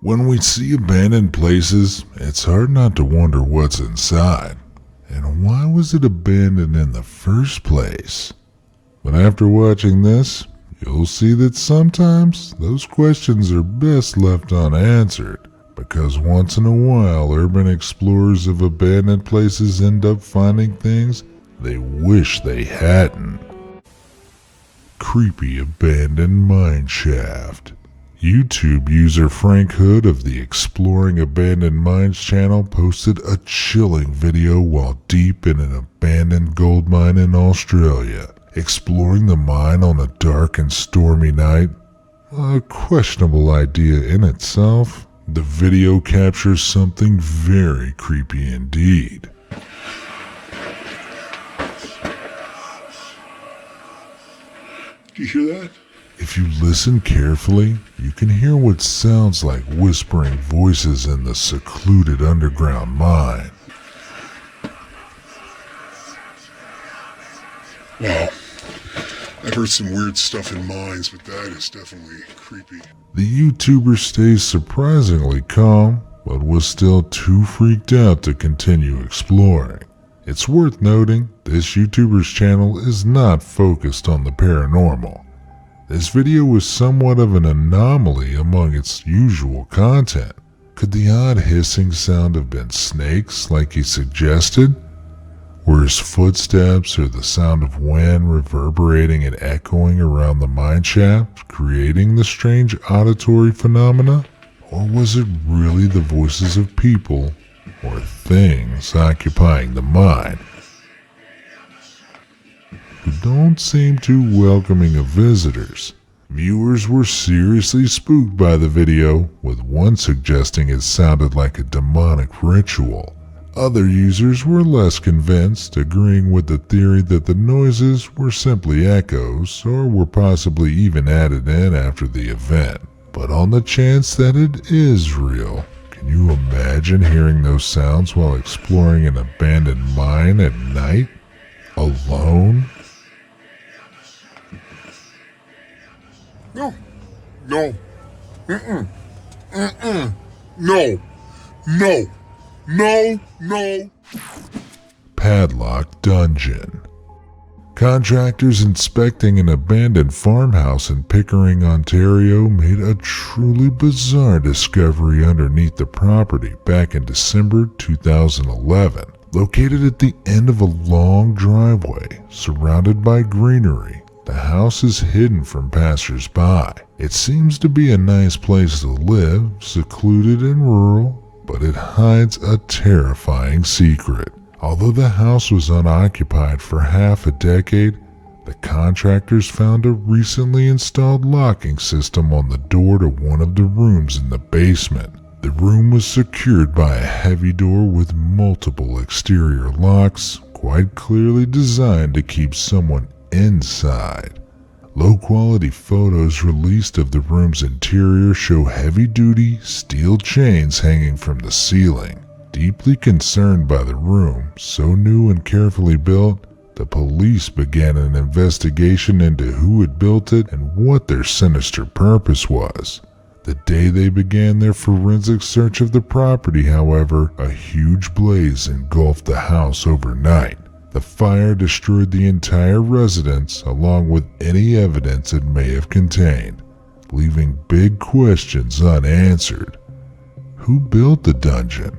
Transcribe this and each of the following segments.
When we see abandoned places, it's hard not to wonder what's inside. And why was it abandoned in the first place? But after watching this, you'll see that sometimes those questions are best left unanswered, because once in a while urban explorers of abandoned places end up finding things they wish they hadn't. Creepy abandoned mine shaft. YouTube user Frank Hood of the Exploring Abandoned Mines channel posted a chilling video while deep in an abandoned gold mine in Australia. Exploring the mine on a dark and stormy night? A questionable idea in itself. The video captures something very creepy indeed. Do you hear that? If you listen carefully, you can hear what sounds like whispering voices in the secluded underground mine. Wow. I've heard some weird stuff in mines, but that is definitely creepy. The YouTuber stays surprisingly calm, but was still too freaked out to continue exploring. It's worth noting, this YouTuber's channel is not focused on the paranormal. This video was somewhat of an anomaly among its usual content. Could the odd hissing sound have been snakes like he suggested? Were his footsteps or the sound of wind reverberating and echoing around the mine shaft, creating the strange auditory phenomena? Or was it really the voices of people or things occupying the mine, who don't seem too welcoming of visitors? Viewers were seriously spooked by the video, with one suggesting it sounded like a demonic ritual. Other users were less convinced, agreeing with the theory that the noises were simply echoes or were possibly even added in after the event. But on the chance that it is real, can you imagine hearing those sounds while exploring an abandoned mine at night? Alone? No. No. No. No. No. No. Padlock Dungeon. Contractors inspecting an abandoned farmhouse in Pickering, Ontario made a truly bizarre discovery underneath the property back in December 2011. Located at the end of a long driveway, surrounded by greenery, the house is hidden from passers-by. It seems to be a nice place to live, secluded and rural, but it hides a terrifying secret. Although the house was unoccupied for half a decade, the contractors found a recently installed locking system on the door to one of the rooms in the basement. The room was secured by a heavy door with multiple exterior locks, quite clearly designed to keep someone inside. Low-quality photos released of the room's interior show heavy-duty steel chains hanging from the ceiling. Deeply concerned by the room, so new and carefully built, the police began an investigation into who had built it and what their sinister purpose was. The day they began their forensic search of the property, however, a huge blaze engulfed the house overnight. The fire destroyed the entire residence along with any evidence it may have contained, leaving big questions unanswered. Who built the dungeon?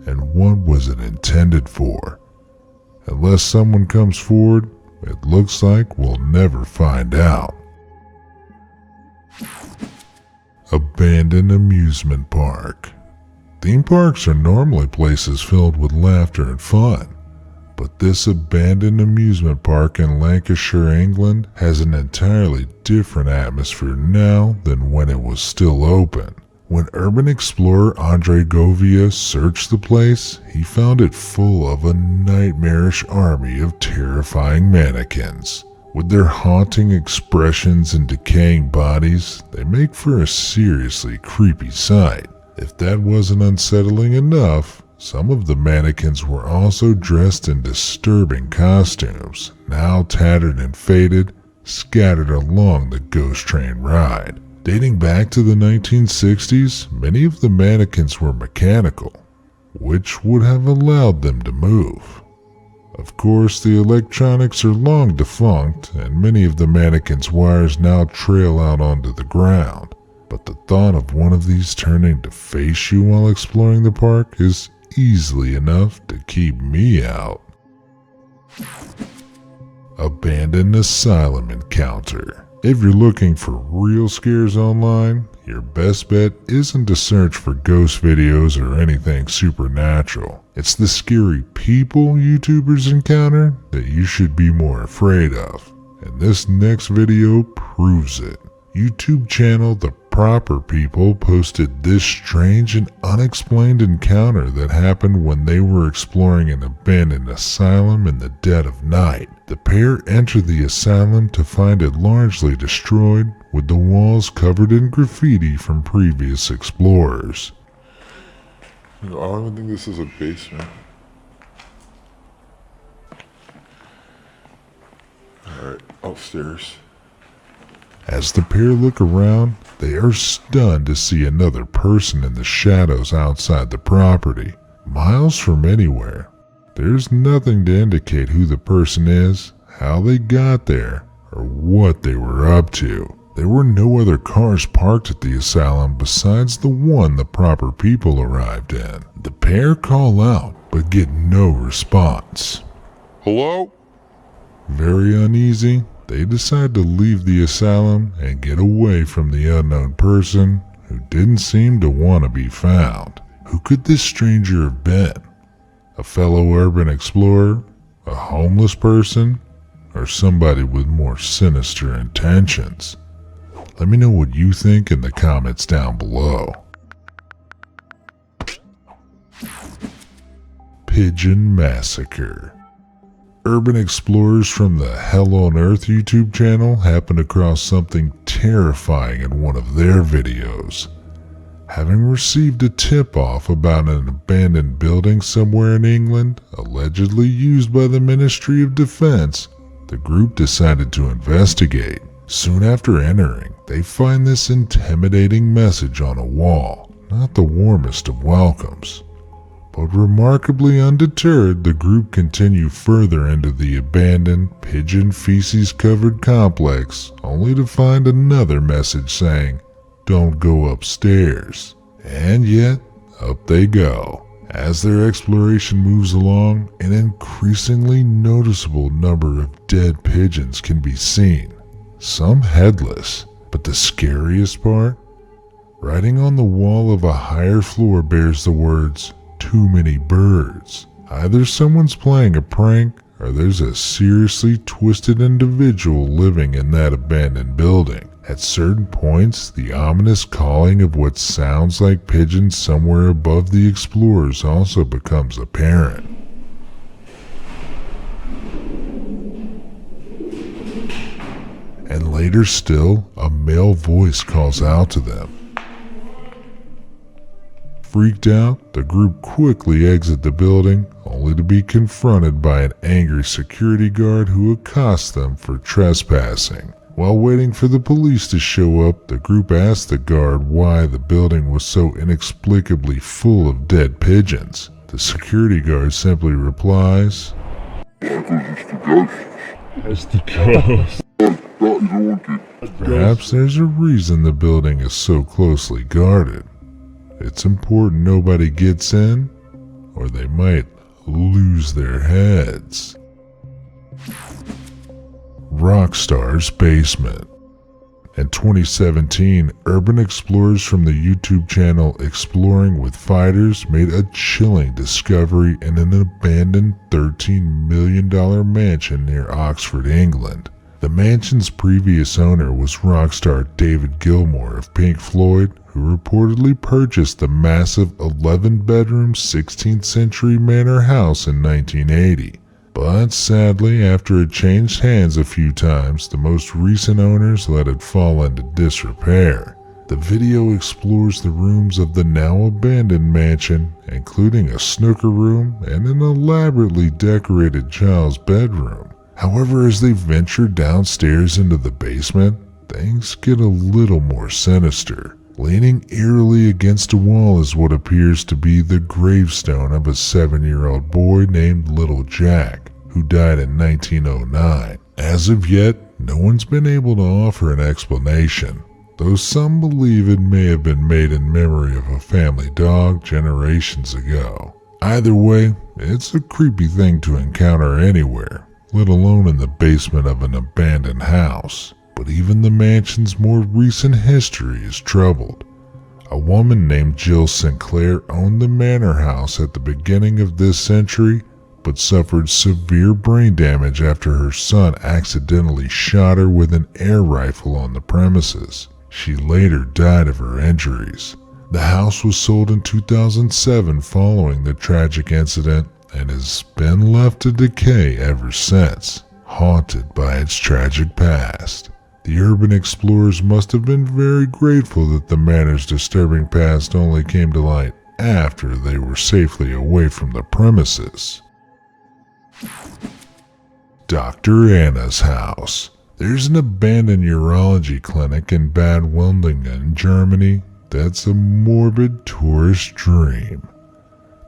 And what was it intended for? Unless someone comes forward, it looks like we'll never find out. Abandoned amusement park. Theme parks are normally places filled with laughter and fun, but this abandoned amusement park in Lancashire, England has an entirely different atmosphere now than when it was still open. When urban explorer Andre Govia searched the place, he found it full of a nightmarish army of terrifying mannequins. With their haunting expressions and decaying bodies, they make for a seriously creepy sight. If that wasn't unsettling enough, some of the mannequins were also dressed in disturbing costumes, now tattered and faded, scattered along the ghost train ride. Dating back to the 1960s, many of the mannequins were mechanical, which would have allowed them to move. Of course, the electronics are long defunct, and many of the mannequins' wires now trail out onto the ground. But the thought of one of these turning to face you while exploring the park is easily enough to keep me out. Abandoned Asylum Encounter. If you're looking for real scares online, your best bet isn't to search for ghost videos or anything supernatural. It's the scary people YouTubers encounter that you should be more afraid of. And this next video proves it. YouTube channel The Proper People posted this strange and unexplained encounter that happened when they were exploring an abandoned asylum in the dead of night. The pair entered the asylum to find it largely destroyed, with the walls covered in graffiti from previous explorers. I don't even think this is a basement. Alright, upstairs. As the pair look around, they are stunned to see another person in the shadows outside the property, miles from anywhere. There's nothing to indicate who the person is, how they got there, or what they were up to. There were no other cars parked at the asylum besides the one the proper people arrived in. The pair call out, but get no response. Hello? Very uneasy, they decide to leave the asylum and get away from the unknown person who didn't seem to want to be found. Who could this stranger have been? A fellow urban explorer? A homeless person? Or somebody with more sinister intentions? Let me know what you think in the comments down below. Pigeon Massacre. Urban explorers from the Hell on Earth YouTube channel happened across something terrifying in one of their videos. Having received a tip-off about an abandoned building somewhere in England, allegedly used by the Ministry of Defense, the group decided to investigate. Soon after entering, they find this intimidating message on a wall, not the warmest of welcomes. But remarkably undeterred, the group continue further into the abandoned, pigeon feces-covered complex, only to find another message saying, "Don't go upstairs." And yet, up they go. As their exploration moves along, an increasingly noticeable number of dead pigeons can be seen, some headless. But the scariest part? Writing on the wall of a higher floor bears the words, "Too many birds." Either someone's playing a prank, or there's a seriously twisted individual living in that abandoned building. At certain points, the ominous calling of what sounds like pigeons somewhere above the explorers also becomes apparent. And later still, a male voice calls out to them. Freaked out, the group quickly exit the building, only to be confronted by an angry security guard who accosts them for trespassing. While waiting for the police to show up, the group asks the guard why the building was so inexplicably full of dead pigeons. The security guard simply replies, It's the ghost. "Perhaps there's a reason the building is so closely guarded. It's important nobody gets in, or they might lose their heads." Rockstar's Basement. In 2017, urban explorers from the YouTube channel Exploring with Fighters made a chilling discovery in an abandoned $13 million mansion near Oxford, England. The mansion's previous owner was rockstar David Gilmour of Pink Floyd, who reportedly purchased the massive 11-bedroom 16th century manor house in 1980. But sadly, after it changed hands a few times, the most recent owners let it fall into disrepair. The video explores the rooms of the now abandoned mansion, including a snooker room and an elaborately decorated child's bedroom. However, as they venture downstairs into the basement, things get a little more sinister. Leaning eerily against a wall is what appears to be the gravestone of a 7-year-old boy named Little Jack, who died in 1909. As of yet, no one's been able to offer an explanation, though some believe it may have been made in memory of a family dog generations ago. Either way, it's a creepy thing to encounter anywhere, let alone in the basement of an abandoned house. But even the mansion's more recent history is troubled. A woman named Jill Sinclair owned the manor house at the beginning of this century, but suffered severe brain damage after her son accidentally shot her with an air rifle on the premises. She later died of her injuries. The house was sold in 2007 following the tragic incident and has been left to decay ever since, haunted by its tragic past. The urban explorers must have been very grateful that the manor's disturbing past only came to light after they were safely away from the premises. Dr. Anna's house. There's an abandoned urology clinic in Bad Wildingen, Germany that's a morbid tourist dream.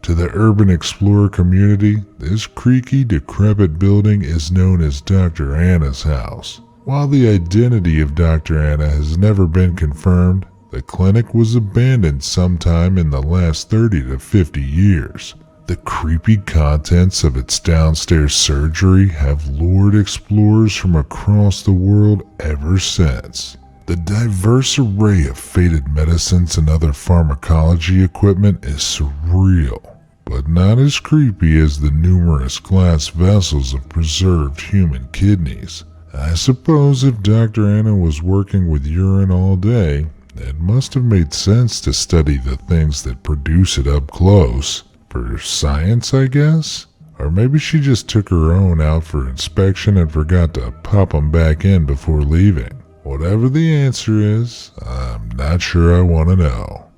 To the urban explorer community, this creaky, decrepit building is known as Dr. Anna's house. While the identity of Dr. Anna has never been confirmed, the clinic was abandoned sometime in the last 30 to 50 years. The creepy contents of its downstairs surgery have lured explorers from across the world ever since. The diverse array of faded medicines and other pharmacology equipment is surreal, but not as creepy as the numerous glass vessels of preserved human kidneys. I suppose if Dr. Anna was working with urine all day, it must have made sense to study the things that produce it up close. For science, I guess? Or maybe she just took her own out for inspection and forgot to pop them back in before leaving. Whatever the answer is, I'm not sure I want to know.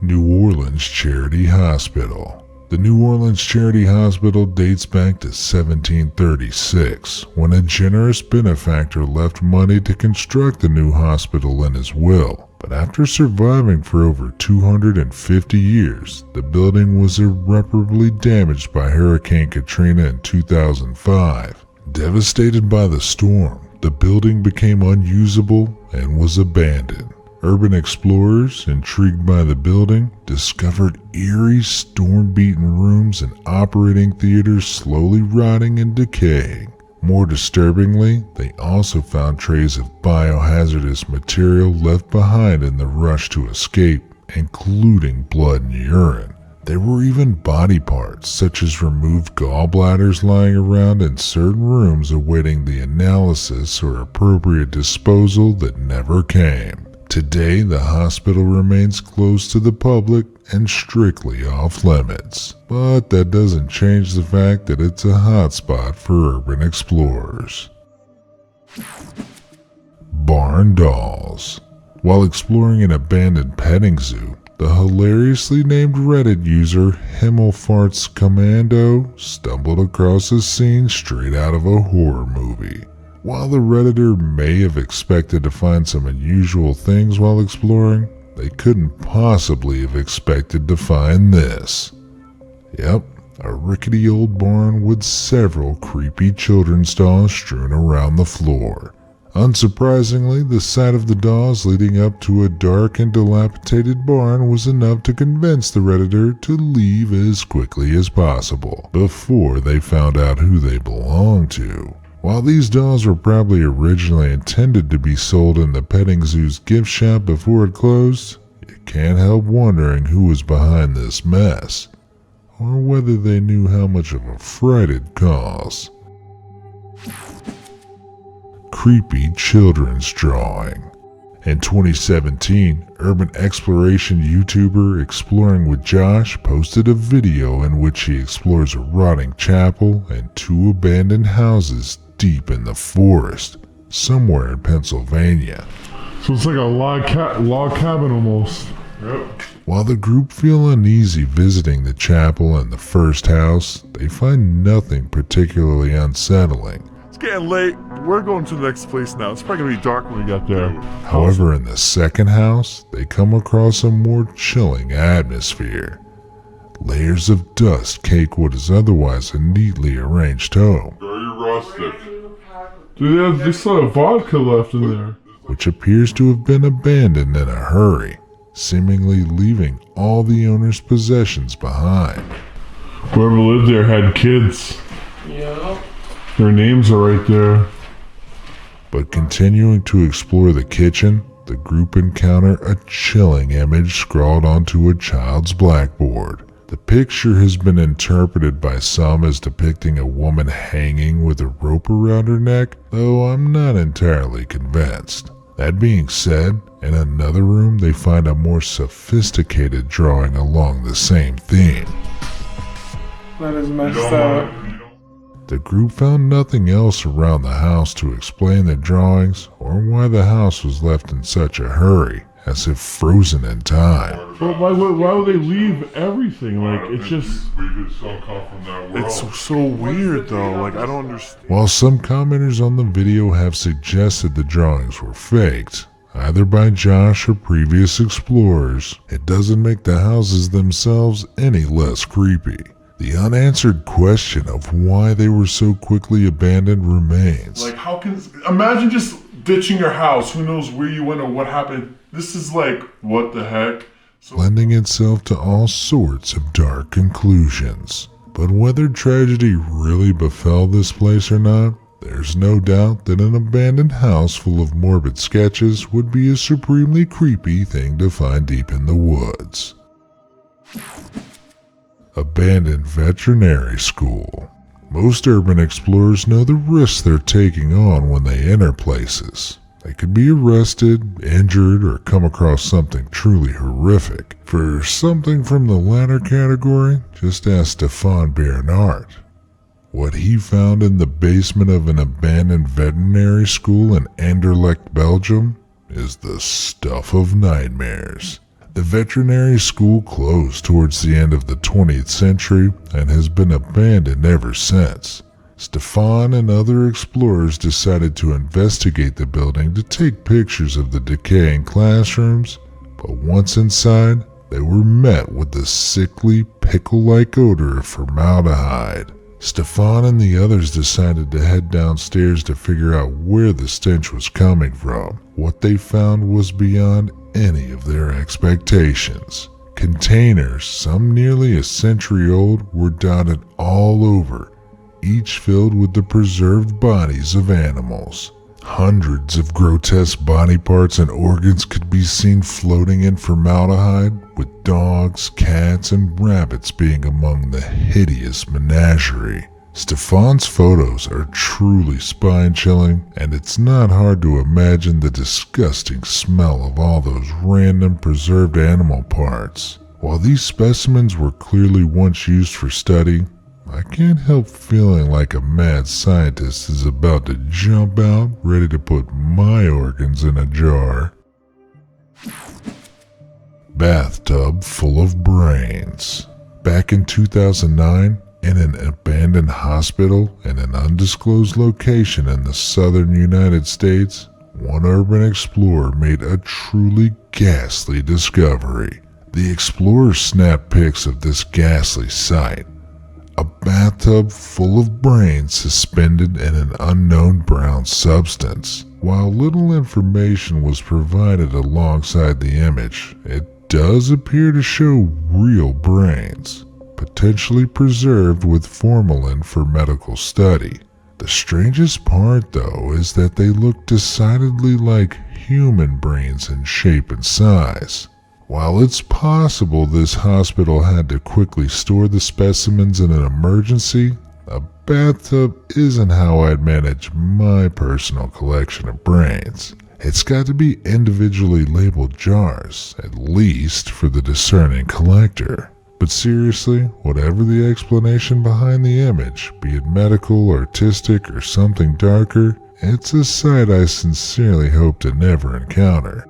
New Orleans Charity Hospital. The New Orleans Charity Hospital dates back to 1736, when a generous benefactor left money to construct the new hospital in his will. But after surviving for over 250 years, the building was irreparably damaged by Hurricane Katrina in 2005. Devastated by the storm, the building became unusable and was abandoned. Urban explorers, intrigued by the building, discovered eerie, storm-beaten rooms and operating theaters slowly rotting and decaying. More disturbingly, they also found trays of biohazardous material left behind in the rush to escape, including blood and urine. There were even body parts, such as removed gallbladders, lying around in certain rooms awaiting the analysis or appropriate disposal that never came. Today, the hospital remains closed to the public and strictly off limits, but that doesn't change the fact that it's a hotspot for urban explorers. Barn dolls. While exploring an abandoned petting zoo, the hilariously named Reddit user Himmelfarts Commando stumbled across a scene straight out of a horror movie. While the Redditor may have expected to find some unusual things while exploring, they couldn't possibly have expected to find this. Yep, a rickety old barn with several creepy children's dolls strewn around the floor. Unsurprisingly, the sight of the dolls leading up to a dark and dilapidated barn was enough to convince the Redditor to leave as quickly as possible, before they found out who they belonged to. While these dolls were probably originally intended to be sold in the petting zoo's gift shop before it closed, you can't help wondering who was behind this mess, or whether they knew how much of a fright it'd cause. Creepy children's drawing. In 2017, urban exploration YouTuber Exploring with Josh posted a video in which he explores a rotting chapel and 2 abandoned houses deep in the forest, somewhere in Pennsylvania. So it's like a log cabin almost. Yep. While the group feel uneasy visiting the chapel and the first house, they find nothing particularly unsettling. It's getting late. we're going to the next place now. It's probably gonna be dark when we get there. However, in the second house, they come across a more chilling atmosphere. Layers of dust cake what is otherwise a neatly arranged home, Very rustic. Dude, they still have vodka left in there. which appears to have been abandoned in a hurry, seemingly leaving all the owner's possessions behind. Whoever lived there had kids. Yeah. Their names are right there. But continuing to explore the kitchen, the group encounter a chilling image scrawled onto a child's blackboard. The picture has been interpreted by some as depicting a woman hanging with a rope around her neck, though I'm not entirely convinced. That being said, in another room they find a more sophisticated drawing along the same theme. That is messed up. The group found nothing else around the house to explain the drawings or why the house was left in such a hurry, as if frozen in time. But why would they leave everything? Like, it's just... It's so weird, though. Like, I don't understand. While some commenters on the video have suggested the drawings were faked, either by Josh or previous explorers, it doesn't make the houses themselves any less creepy. The unanswered question of why they were so quickly abandoned remains. Like, how can... Imagine just ditching your house. Who knows where you went or what happened. This is like, what the heck? So, lending itself to all sorts of dark conclusions. But whether tragedy really befell this place or not, there's no doubt that an abandoned house full of morbid sketches would be a supremely creepy thing to find deep in the woods. Abandoned veterinary school. Most urban explorers know the risks they're taking on when they enter places. They could be arrested, injured, or come across something truly horrific. For something from the latter category, just ask Stefan Bernard. What he found in the basement of an abandoned veterinary school in Anderlecht, Belgium, is the stuff of nightmares. The veterinary school closed towards the end of the 20th century and has been abandoned ever since. Stefan and other explorers decided to investigate the building to take pictures of the decaying classrooms, but once inside, they were met with the sickly, pickle-like odor of formaldehyde. Stefan and the others decided to head downstairs to figure out where the stench was coming from. What they found was beyond any of their expectations. Containers, some nearly a century old, were dotted all over, each filled with the preserved bodies of animals. Hundreds of grotesque body parts and organs could be seen floating in formaldehyde, with dogs, cats, and rabbits being among the hideous menagerie. Stefan's photos are truly spine-chilling, and it's not hard to imagine the disgusting smell of all those random preserved animal parts. While these specimens were clearly once used for study, I can't help feeling like a mad scientist is about to jump out, ready to put my organs in a jar. Bathtub full of brains. Back in 2009, in an abandoned hospital in an undisclosed location in the southern United States, one urban explorer made a truly ghastly discovery. The explorer snapped pics of this ghastly sight. A bathtub full of brains suspended in an unknown brown substance. While little information was provided alongside the image, it does appear to show real brains, potentially preserved with formalin for medical study. The strangest part, though, is that they look decidedly like human brains in shape and size. While it's possible this hospital had to quickly store the specimens in an emergency, a bathtub isn't how I'd manage my personal collection of brains. It's got to be individually labeled jars, at least for the discerning collector. But seriously, whatever the explanation behind the image, be it medical, artistic, or something darker, it's a sight I sincerely hope to never encounter.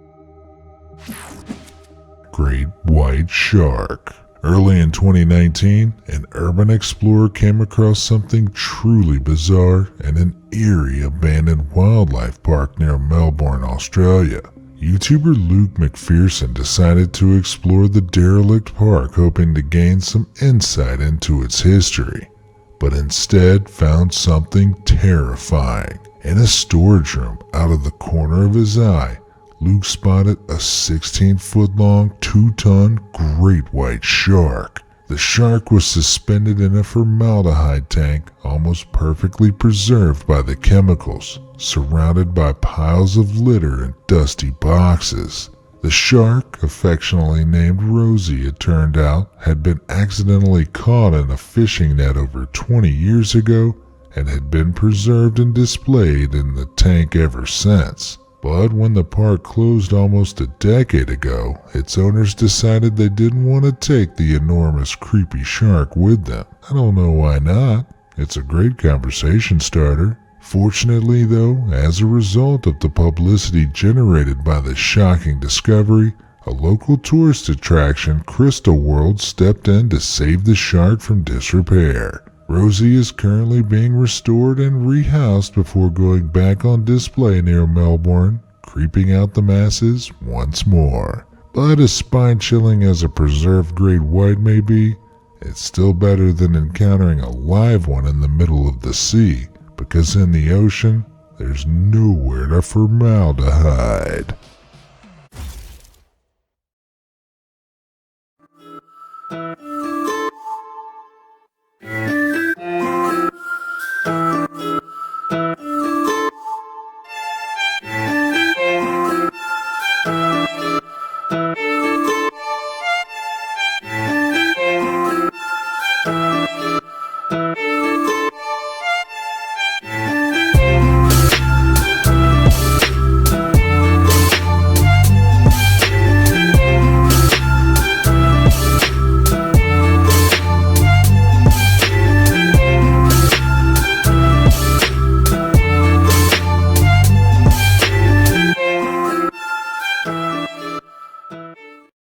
Great white shark. Early in 2019, an urban explorer came across something truly bizarre in an eerie abandoned wildlife park near Melbourne, Australia. YouTuber Luke McPherson decided to explore the derelict park, hoping to gain some insight into its history, but instead found something terrifying. In a storage room out of the corner of his eye, Luke spotted a 16-foot-long, 2-ton great white shark. The shark was suspended in a formaldehyde tank, almost perfectly preserved by the chemicals, surrounded by piles of litter and dusty boxes. The shark, affectionately named Rosie, it turned out, had been accidentally caught in a fishing net over 20 years ago and had been preserved and displayed in the tank ever since. But when the park closed almost a decade ago, its owners decided they didn't want to take the enormous creepy shark with them. I don't know why not. It's a great conversation starter. Fortunately though, as a result of the publicity generated by the shocking discovery, a local tourist attraction, Crystal World, stepped in to save the shark from disrepair. Rosie is currently being restored and rehoused before going back on display near Melbourne, creeping out the masses once more. But as spine-chilling as a preserved great white may be, it's still better than encountering a live one in the middle of the sea, because in the ocean, there's nowhere to formaldehyde.